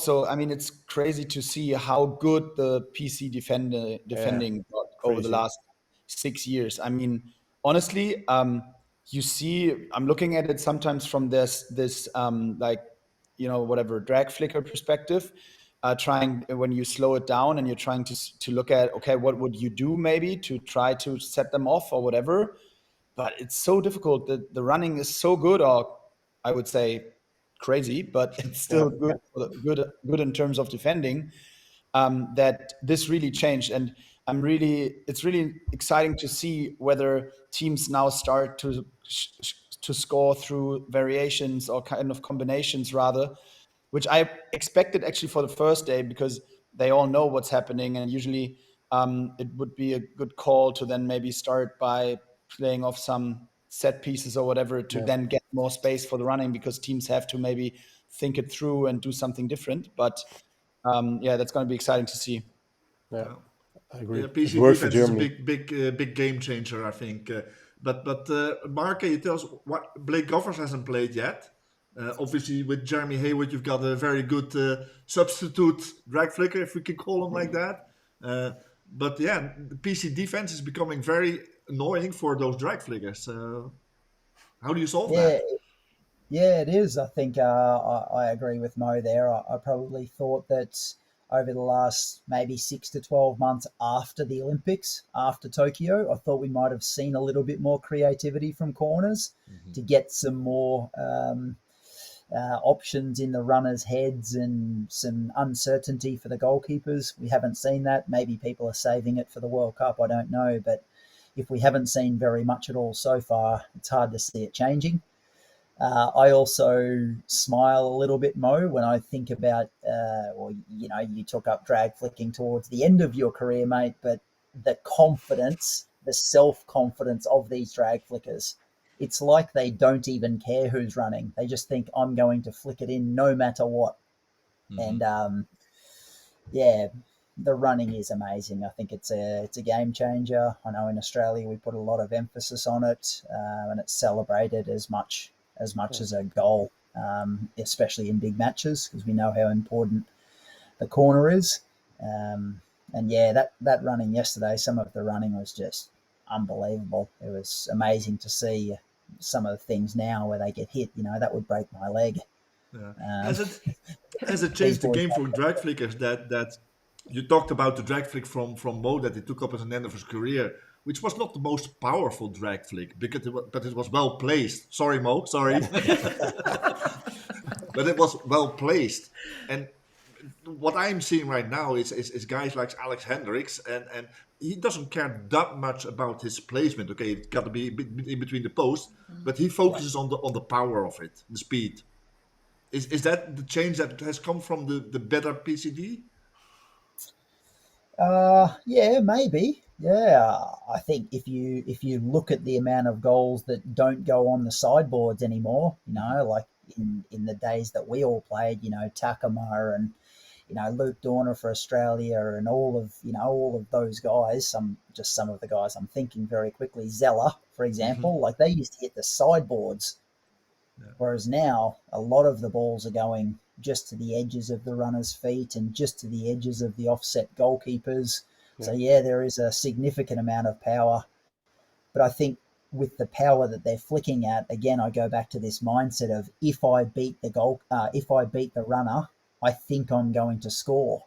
also, I mean, it's crazy to see how good the PC defending got over the Crazy. last 6 years. I mean, honestly, you see, I'm looking at it sometimes from this like, whatever drag flicker perspective, trying when you slow it down and you're trying to look at, okay, what would you do maybe to try to set them off or whatever. But it's so difficult. The running is so good, or I would say crazy, but it's still good in terms of defending. That this really changed, and it's really exciting to see whether teams now start to score through variations or kind of combinations rather, which I expected actually for the first day because they all know what's happening, and usually it would be a good call to then maybe start by playing off some set pieces or whatever to then get more space for the running, because teams have to maybe think it through and do something different. But that's going to be exciting to see. Yeah, I agree. Yeah, It PC worked for defense is a Germany. big game changer, I think. But Mark, can you tell us what Blake Goffers hasn't played yet? Obviously, with Jeremy Hayward, you've got a very good substitute drag flicker, if we can call him like that. But yeah, the PC defense is becoming very annoying for those drag flickers. How do you solve that? Yeah, it is. I think I agree with Mo there. I probably thought that over the last maybe 6 to 12 months after the Olympics, after Tokyo, I thought we might have seen a little bit more creativity from corners to get some more options in the runners' heads and some uncertainty for the goalkeepers. We haven't seen that. Maybe people are saving it for the World Cup. I don't know. But if we haven't seen very much at all so far, it's hard to see it changing. I also smile a little bit, Mo, when I think about, you took up drag flicking towards the end of your career, mate, but the confidence, the self-confidence of these drag flickers, it's like they don't even care who's running. They just think, I'm going to flick it in no matter what. And, the running is amazing. I think it's a game changer. I know in Australia we put a lot of emphasis on it, and it's celebrated as much as a goal, especially in big matches, because we know how important the corner is. That running yesterday, some of the running was just unbelievable. It was amazing to see some of the things now where they get hit. That would break my leg. Yeah. Has it changed the game for drag flickers that you talked about the drag flick from Mo that he took up at the end of his career, which was not the most powerful drag flick, but it was well placed. Sorry, Mo, sorry. But it was well placed. And what I'm seeing right now is guys like Alex Hendricks, and he doesn't care that much about his placement. Okay, it's got to be in between the posts, but he focuses on the power of it, the speed. Is that the change that has come from the better PCD? Yeah, maybe. Yeah, I think if you look at the amount of goals that don't go on the sideboards anymore, like in the days that we all played, Takama and Luke Dorner for Australia and all of those guys, some of the guys I'm thinking very quickly, Zeller, for example, like they used to hit the sideboards. Yeah. Whereas now a lot of the balls are going just to the edges of the runner's feet and just to the edges of the offset goalkeepers. Yeah. So there is a significant amount of power. But I think with the power that they're flicking at, again, I go back to this mindset of if I beat the runner, I think I'm going to score.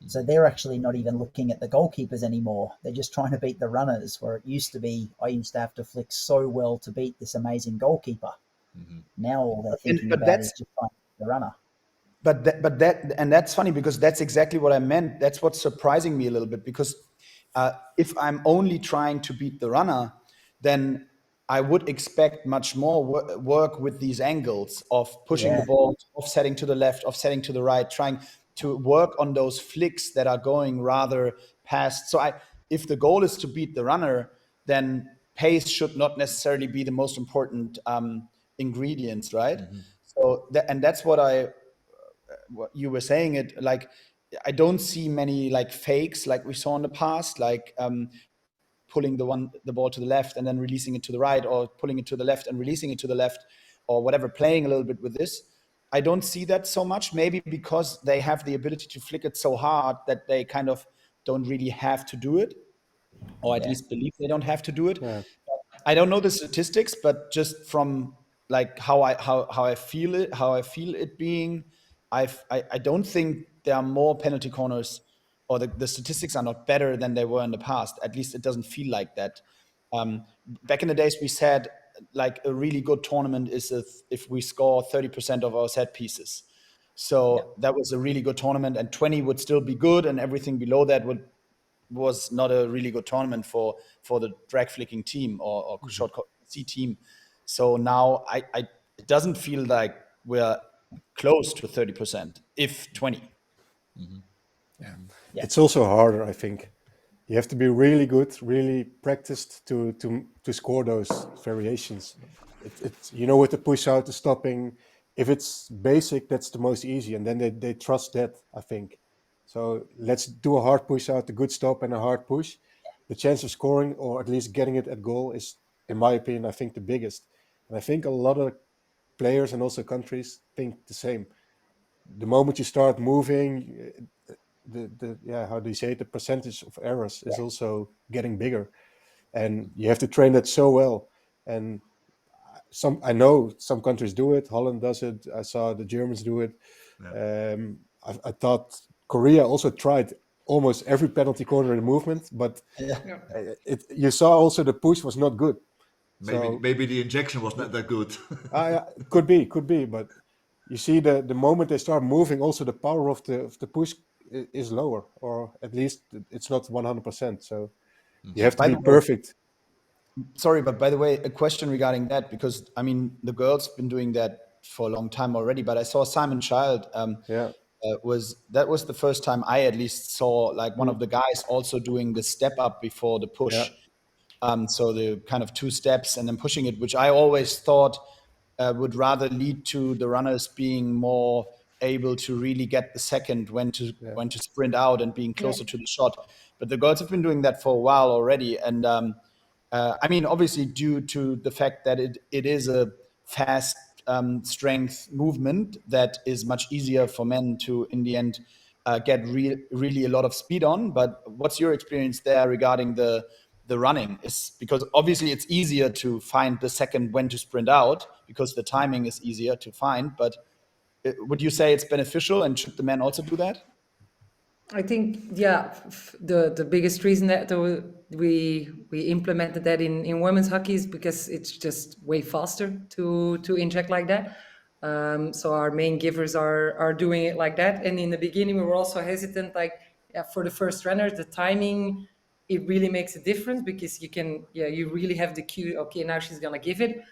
So they're actually not even looking at the goalkeepers anymore. They're just trying to beat the runners, where it used to be I used to have to flick so well to beat this amazing goalkeeper. Now all they're thinking about is just trying to beat the runner. But that's funny, because that's exactly what I meant. That's what's surprising me a little bit, because if I'm only trying to beat the runner, then I would expect much more work with these angles of pushing the ball, offsetting to the left, offsetting to the right, trying to work on those flicks that are going rather past. So if the goal is to beat the runner, then pace should not necessarily be the most important ingredients, right? So that's what you were saying. It like I don't see many like fakes like we saw in the past, like pulling the ball to the left and then releasing it to the right, or pulling it to the left and releasing it to the left, or whatever, playing a little bit with this. I don't see that so much. Maybe because they have the ability to flick it so hard that they kind of don't really have to do it, or at least believe they don't have to do it. Yeah. I don't know the statistics, but just from like how I feel it being, I don't think there are more penalty corners, or the statistics are not better than they were in the past. At least it doesn't feel like that. Back in the days, we said like a really good tournament is if we score 30% of our set pieces. So that was a really good tournament, and 20 would still be good, and everything below that was not a really good tournament for the drag flicking team or short C team. So now it doesn't feel like we're close to 30%, if 20. It's also harder, I think. You have to be really good, really practiced to score those variations. It's with the push out, the stopping. If it's basic, that's the most easy, and then they trust that, I think. So let's do a hard push out, a good stop, and a hard push. The chance of scoring, or at least getting it at goal, is, in my opinion, I think the biggest. And I think a lot of players and also countries think the same. The moment you start moving, how do you say it? The percentage of errors is also getting bigger, and you have to train that so well. And I know some countries do it. Holland does it. I saw the Germans do it. I thought Korea also tried almost every penalty corner in movement, but you saw also the push was not good. Maybe the injection was not that good. Could be, but you see the moment they start moving, also the power of the push is lower, or at least it's not 100%. So you have to be perfect. Sorry, but by the way, a question regarding that, because I mean the girls been doing that for a long time already, but I saw Simon Child. That was the first time I at least saw like one of the guys also doing the step up before the push. So the kind of 2 steps and then pushing it, which I always thought would rather lead to the runners being more able to really get the second when to sprint out and being closer to the shot. But the girls have been doing that for a while already, and I mean, obviously due to the fact that it is a fast strength movement that is much easier for men to, in the end, get really a lot of speed on. But what's your experience there regarding the running? Is because obviously it's easier to find the second when to sprint out because the timing is easier to find. But would you say it's beneficial, and should the men also do that? I think, the biggest reason that we implemented that in women's hockey is because it's just way faster to inject like that. So our main givers are doing it like that. And in the beginning, we were also hesitant, for the first runners, the timing, it really makes a difference because you really have the cue, okay, now she's going to give it.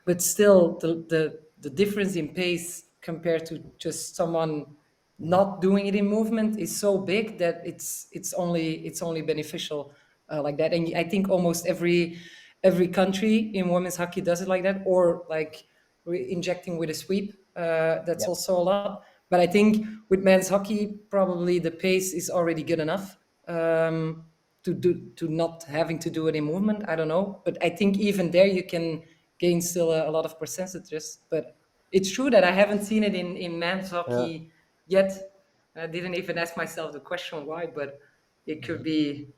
But still, the difference in pace compared to just someone not doing it in movement is so big that it's only beneficial like that. And I think almost every country in women's hockey does it like that, or like injecting with a sweep. That's also a lot. But I think with men's hockey, probably the pace is already good enough to not having to do it in movement. I don't know, but I think even there you can gain still a lot of percentages. But it's true that I haven't seen it in men's hockey yet. I didn't even ask myself the question why, but it could be,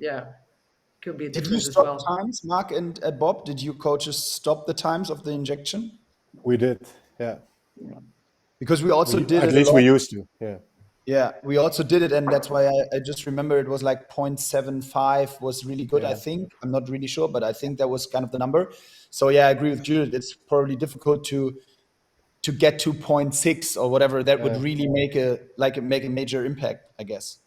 could be a Did you difference as stop well. times, Mark and Bob? Did you coaches stop the times of the injection? We did, Because we also did at it. least we used to, Yeah, we also did it, and that's why I just remember it was like 0.75 was really good. I think I'm not really sure, but I think that was kind of the number. So I agree with Judith. It's probably difficult to get to 0.6 or whatever. That would really make a major impact, I guess.